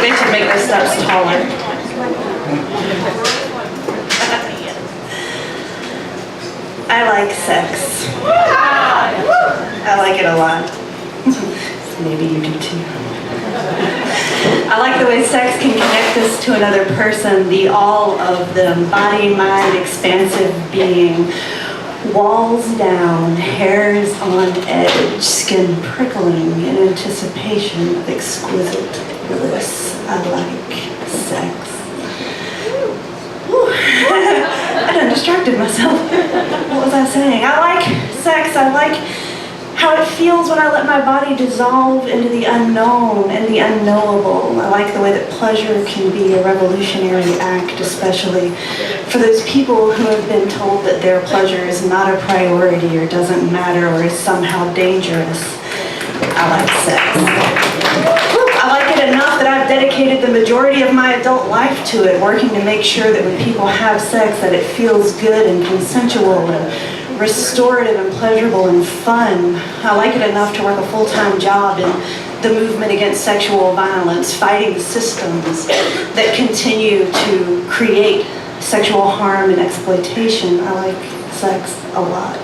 they should make their steps taller. I like sex. I like it a lot. Maybe you do too. I like the way sex can connect us to another person, the all of them, body, mind, expansive being. Walls down, hairs on edge, skin prickling in anticipation of exquisite bliss. I like sex. Whew. I done distracted myself. What was I saying? I like sex. I like how it feels when I let my body dissolve into the unknown and the unknowable. I like the way that pleasure can be a revolutionary act, especially for those people who have been told that their pleasure is not a priority or doesn't matter or is somehow dangerous. I like sex. I like it enough that I've dedicated the majority of my adult life to it, working to make sure that when people have sex that it feels good and consensual and restorative and pleasurable and fun. I like it enough to work a full-time job in the movement against sexual violence, fighting systems that continue to create sexual harm and exploitation. I like sex a lot.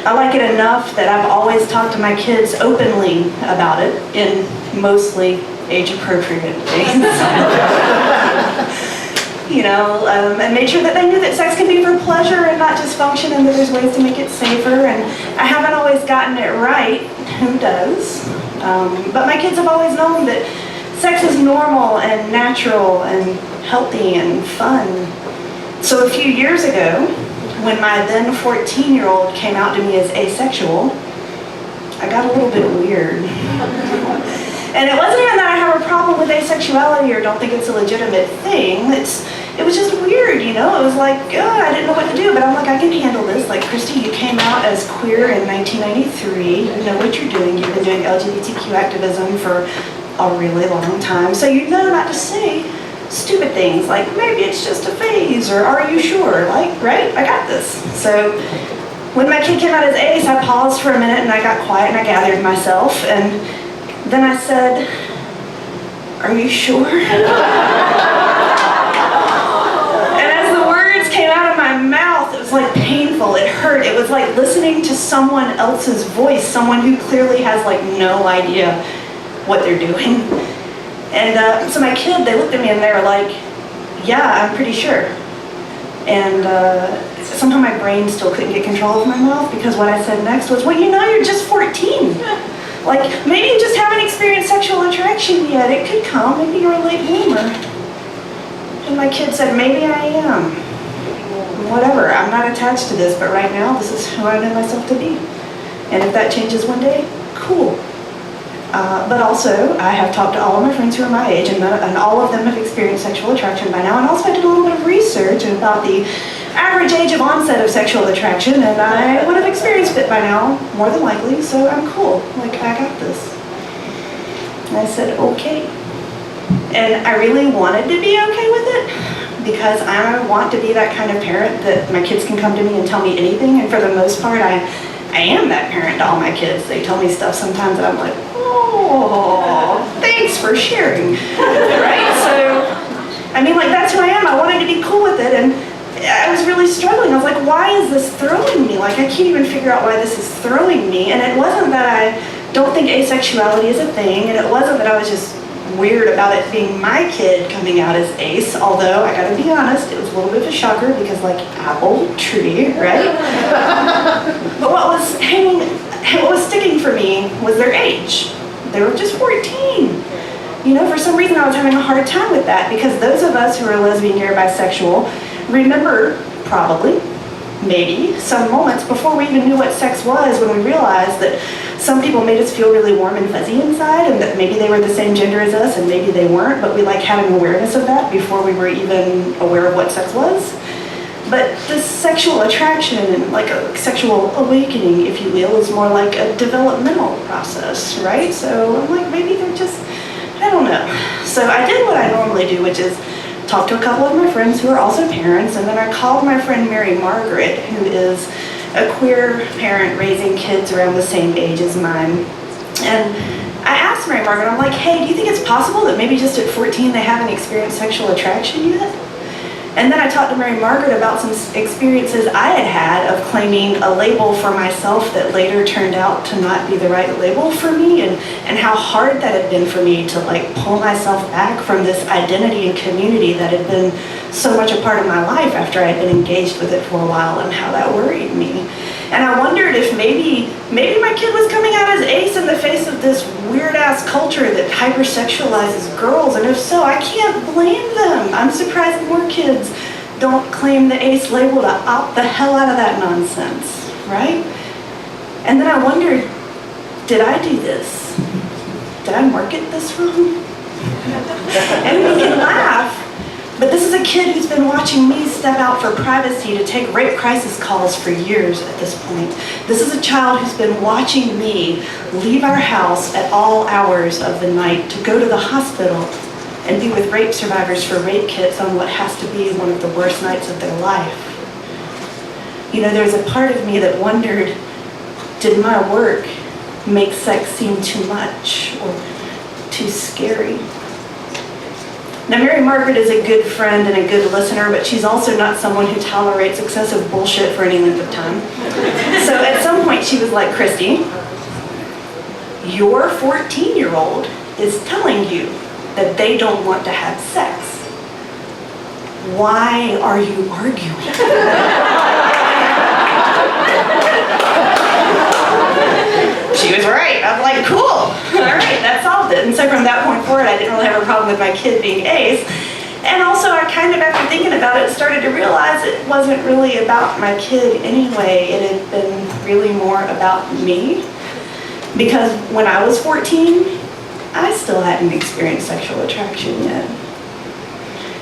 I like it enough that I've always talked to my kids openly about it in mostly age-appropriate ways. You know, and made sure that they knew that sex can be for pleasure and not just function, and that there's ways to make it safer. And I haven't always gotten it right. Who does? But my kids have always known that sex is normal and natural and healthy and fun. So a few years ago, when my then 14-year-old came out to me as asexual, I got a little bit weird. And it wasn't even that I have a problem with asexuality or don't think it's a legitimate thing. It was just weird, you know? It was like, I didn't know what to do, but I'm like, I can handle this. Like, Christy, you came out as queer in 1993. You know what you're doing. You've been doing LGBTQ activism for a really long time. So you know not to say stupid things like, maybe it's just a phase, or are you sure? Like, right? I got this. So when my kid came out as ace, I paused for a minute and I got quiet and I gathered myself. And then I said, are you sure? And as the words came out of my mouth, it was like painful, it hurt. It was like listening to someone else's voice, someone who clearly has like no idea what they're doing. And so my kid, they looked at me and they were like, yeah, I'm pretty sure. And somehow my brain still couldn't get control of my mouth because what I said next was, well, you know, you're just 14. Like, maybe you just haven't experienced sexual attraction yet. It could come. Maybe you're a late bloomer. And my kid said, maybe I am. Whatever. I'm not attached to this, but right now, this is who I know myself to be. And if that changes one day, cool. But also, I have talked to all of my friends who are my age, and all of them have experienced sexual attraction by now. And also, I did a little bit of research about the average age of onset of sexual attraction, and I would have experienced it by now, more than likely, so I'm cool. Like, I got this. And I said, okay. And I really wanted to be okay with it, because I want to be that kind of parent that my kids can come to me and tell me anything, and for the most part, I am that parent to all my kids. They tell me stuff sometimes that I'm like, oh, thanks for sharing, right? So, I mean, like, that's who I am. I wanted to be cool with it, and I was really struggling. I was like, why is this throwing me? Like, I can't even figure out why this is throwing me. And it wasn't that I don't think asexuality is a thing, and it wasn't that I was just weird about it being my kid coming out as ace, although I gotta be honest, it was a little bit of a shocker because, like, apple tree, right? But what was sticking for me was their age. They were just 14. You know, for some reason I was having a hard time with that, because those of us who are lesbian, gay, or bisexual remember, probably, maybe, some moments before we even knew what sex was, when we realized that some people made us feel really warm and fuzzy inside, and that maybe they were the same gender as us and maybe they weren't, but we like had an awareness of that before we were even aware of what sex was. But this sexual attraction, like a sexual awakening, if you will, is more like a developmental process, right? So I'm like, maybe they're just, I don't know. So I did what I normally do, which is talk to a couple of my friends who are also parents, and then I called my friend Mary Margaret, who is a queer parent raising kids around the same age as mine. And I asked Mary Margaret, I'm like, hey, do you think it's possible that maybe just at 14 they haven't experienced sexual attraction yet? And then I talked to Mary Margaret about some experiences I had had of claiming a label for myself that later turned out to not be the right label for me, and how hard that had been for me to like pull myself back from this identity and community that had been so much a part of my life after I had been engaged with it for a while, and how that worried me. And I wondered if maybe my kid was coming out as ace in the face of this weird-ass culture that hypersexualizes girls, and if so, I can't blame them. I'm surprised more kids don't claim the ace label to opt the hell out of that nonsense, right? And then I wondered, did I do this? Did I market this wrong? And we can laugh, but this is a kid who's been watching me step out for privacy to take rape crisis calls for years at this point. This is a child who's been watching me leave our house at all hours of the night to go to the hospital and be with rape survivors for rape kits on what has to be one of the worst nights of their life. You know, there's a part of me that wondered, did my work make sex seem too much or too scary? Now, Mary Margaret is a good friend and a good listener, but she's also not someone who tolerates excessive bullshit for any length of time. So at some point she was like, Christy, your 14-year-old is telling you that they don't want to have sex. Why are you arguing? She was right. I'm like, cool. All right, that solved it. And so from that point forward, I didn't really have a problem with my kid being ace. And also, I kind of, after thinking about it, started to realize it wasn't really about my kid anyway. It had been really more about me. Because when I was 14, I still hadn't experienced sexual attraction yet.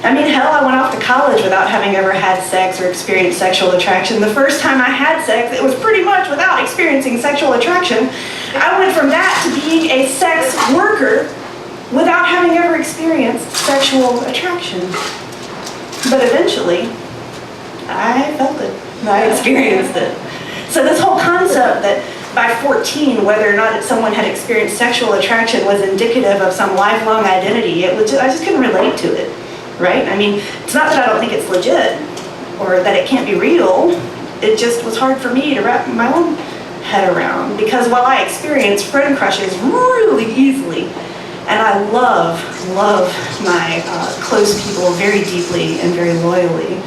I mean, hell, I went off to college without having ever had sex or experienced sexual attraction. The first time I had sex, it was pretty much without experiencing sexual attraction. I went from that to being a sex worker without having ever experienced sexual attraction. But eventually, I felt it. I experienced it. So this whole concept that by 14, whether or not someone had experienced sexual attraction was indicative of some lifelong identity, I just couldn't relate to it. Right? I mean, it's not that I don't think it's legit or that it can't be real. It just was hard for me to wrap my own head around, because while I experience friend crushes really easily, and I love my close people very deeply and very loyally,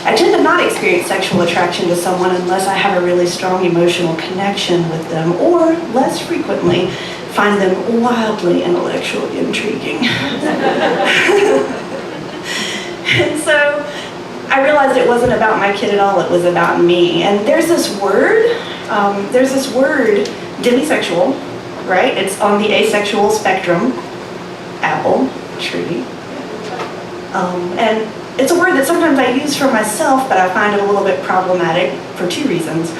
I tend to not experience sexual attraction to someone unless I have a really strong emotional connection with them, or less frequently, find them wildly intellectually intriguing. And so I realized it wasn't about my kid at all, it was about me. And there's this word, demisexual, right? It's on the asexual spectrum, apple, tree. And it's a word that sometimes I use for myself, but I find it a little bit problematic for two reasons.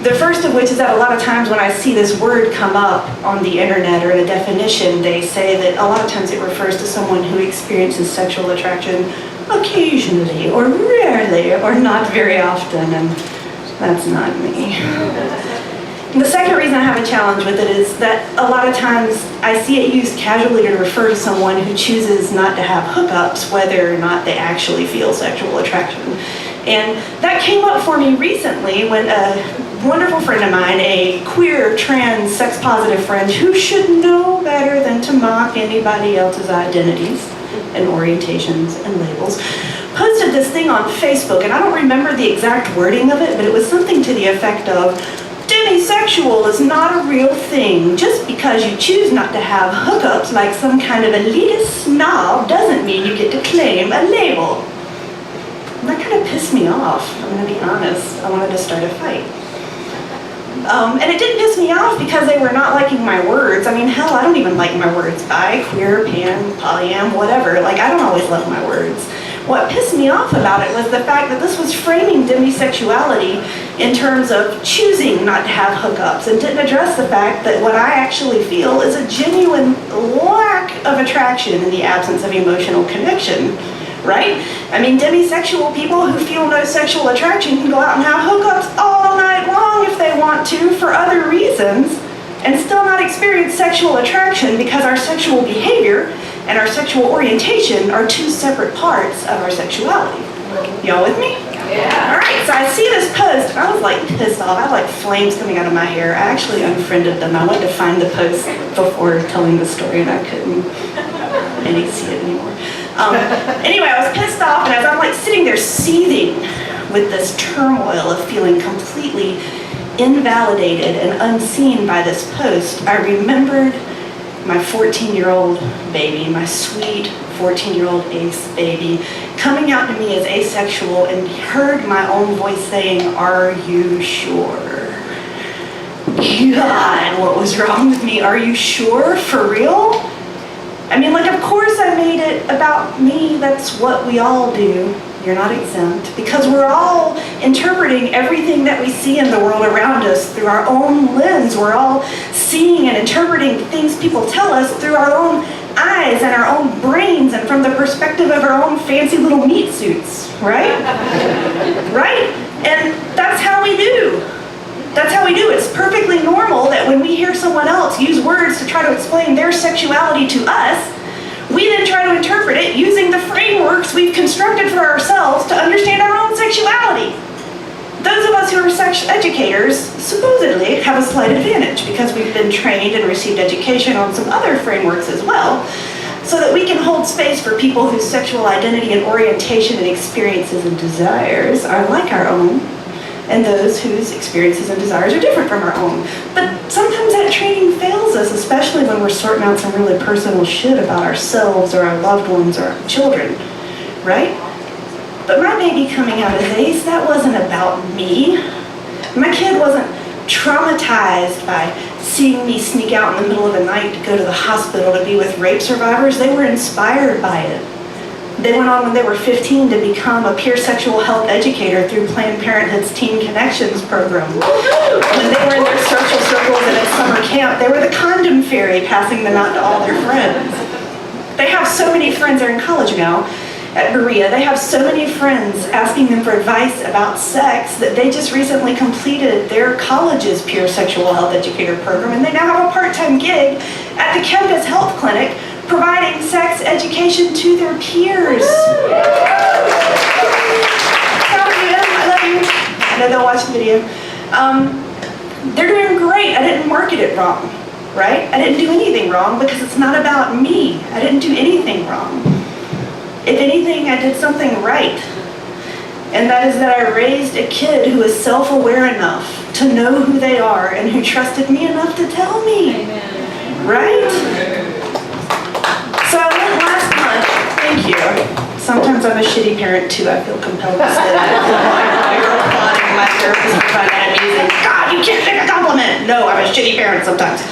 The first of which is that a lot of times when I see this word come up on the internet or in a definition, they say that a lot of times it refers to someone who experiences sexual attraction occasionally or rarely or not very often, and that's not me. And the second reason I have a challenge with it is that a lot of times I see it used casually to refer to someone who chooses not to have hookups, whether or not they actually feel sexual attraction. And that came up for me recently when a wonderful friend of mine, a queer, trans, sex-positive friend who should know better than to mock anybody else's identities and orientations and labels, posted this thing on Facebook, and I don't remember the exact wording of it, but it was something to the effect of, demisexual is not a real thing. Just because you choose not to have hookups like some kind of elitist snob doesn't mean you get to claim a label. And that kind of pissed me off, I'm going to be honest. I wanted to start a fight. And it didn't piss me off because they were not liking my words. I mean, hell, I don't even like my words. Bi, queer, pan, polyam, whatever. Like, I don't always love my words. What pissed me off about it was the fact that this was framing demisexuality in terms of choosing not to have hookups, and didn't address the fact that what I actually feel is a genuine lack of attraction in the absence of emotional connection. Right? I mean, demisexual people who feel no sexual attraction can go out and have hookups all night long if they want to for other reasons and still not experience sexual attraction because our sexual behavior and our sexual orientation are two separate parts of our sexuality. Y'all with me? Yeah. Alright, so I see this post, and I was like pissed off. I had like flames coming out of my hair. I actually unfriended them. I went to find the post before telling the story, and I couldn't see it anymore. Anyway, I was pissed off, and as I'm like sitting there seething with this turmoil of feeling completely invalidated and unseen by this post, I remembered my 14-year-old baby, my sweet 14-year-old ace baby, coming out to me as asexual, and heard my own voice saying, "Are you sure?" God, what was wrong with me? Are you sure? For real? I mean, like, of course I made it about me. That's what we all do. You're not exempt, because we're all interpreting everything that we see in the world around us through our own lens. We're all seeing and interpreting things people tell us through our own eyes and our own brains and from the perspective of our own fancy little meat suits, right? Right? And that's how we do. That's how we do. It's perfectly normal that when we hear someone else use words to try to explain their sexuality to us, we then try to interpret it using the frameworks we've constructed for ourselves to understand our own sexuality. Those of us who are sex educators supposedly have a slight advantage because we've been trained and received education on some other frameworks as well, so that we can hold space for people whose sexual identity and orientation and experiences and desires are like our own, and those whose experiences and desires are different from our own. But sometimes that training fails us, especially when we're sorting out some really personal shit about ourselves or our loved ones or our children, right? But my baby coming out as ace, that wasn't about me. My kid wasn't traumatized by seeing me sneak out in the middle of the night to go to the hospital to be with rape survivors. They were inspired by it. They went on when they were 15 to become a peer sexual health educator through Planned Parenthood's Teen Connections program. When they were in their social circles and at summer camp, they were the condom fairy passing them out to all their friends. They have so many friends, they're in college now at Berea. They have so many friends asking them for advice about sex that they just recently completed their college's peer sexual health educator program, and they now have a part-time gig at the campus health clinic providing sex education to their peers. Proud of you, I love you. I know they'll watch the video. They're doing great. I didn't market it wrong, right? I didn't do anything wrong because it's not about me. I didn't do anything wrong. If anything, I did something right. And that is that I raised a kid who is self-aware enough to know who they are and who trusted me enough to tell me. Amen. Right? So I went last month, thank you. Sometimes I'm a shitty parent too. I feel compelled to say that. You're applauding my therapist for finding that amusing. God, you can't make a compliment. No, I'm a shitty parent sometimes.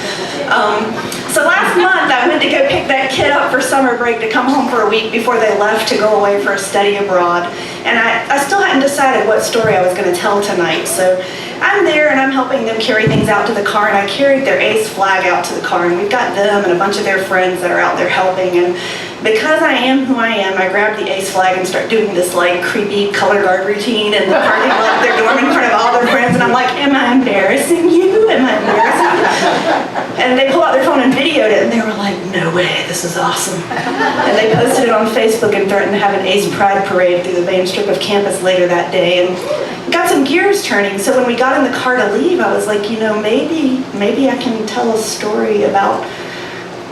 So last month I went to go pick that kid up for summer break to come home for a week before they left to go away for a study abroad. And I still hadn't decided what story I was going to tell tonight. So I'm there and I'm helping them carry things out to the car, and I carried their ace flag out to the car, and we've got them and a bunch of their friends that are out there helping. And because I am who I am, I grab the ace flag and start doing this like creepy color guard routine in the parking lot of their dorm in front of all their friends, and I'm like, am I embarrassing you? Am I embarrassing you? And they pull out their phone and videoed it, and they were like, no way, this is awesome. And they posted it on Facebook and threatened to have an ace pride parade through the main strip of campus later that day, and got some gears turning. So when we got in the car to leave, I was like, you know, maybe I can tell a story about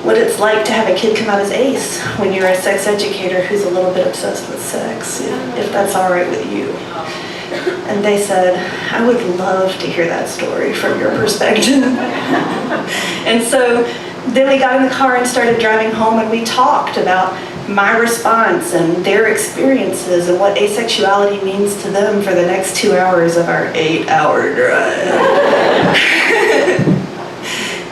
what it's like to have a kid come out as ace when you're a sex educator who's a little bit obsessed with sex, if that's all right with you. And they said, I would love to hear that story from your perspective. And so then we got in the car and started driving home, and we talked about my response and their experiences and what asexuality means to them for the next 2 hours of our 8-hour drive.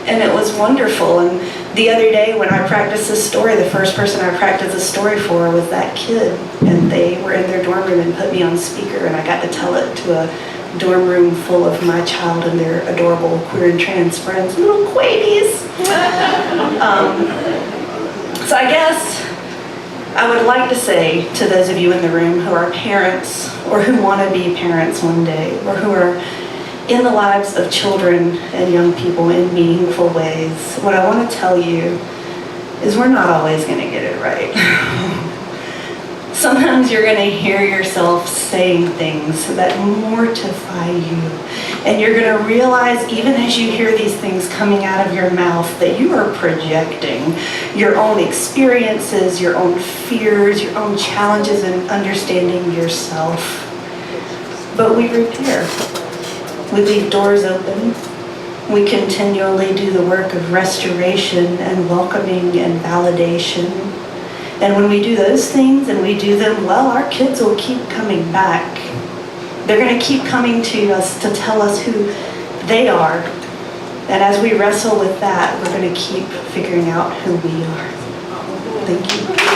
And it was wonderful. And the other day when I practiced this story, the first person I practiced this story for was that kid. And they were in their dorm room and put me on speaker, and I got to tell it to a dorm room full of my child and their adorable queer and trans friends, little quabies. So I guess I would like to say to those of you in the room who are parents or who want to be parents one day, or who are in the lives of children and young people in meaningful ways, what I want to tell you is we're not always going to get it right. Sometimes you're going to hear yourself saying things that mortify you. And you're going to realize, even as you hear these things coming out of your mouth, that you are projecting your own experiences, your own fears, your own challenges in understanding yourself. But we repair. We leave doors open. We continually do the work of restoration and welcoming and validation. And when we do those things and we do them well, our kids will keep coming back. They're going to keep coming to us to tell us who they are. And as we wrestle with that, we're going to keep figuring out who we are. Thank you.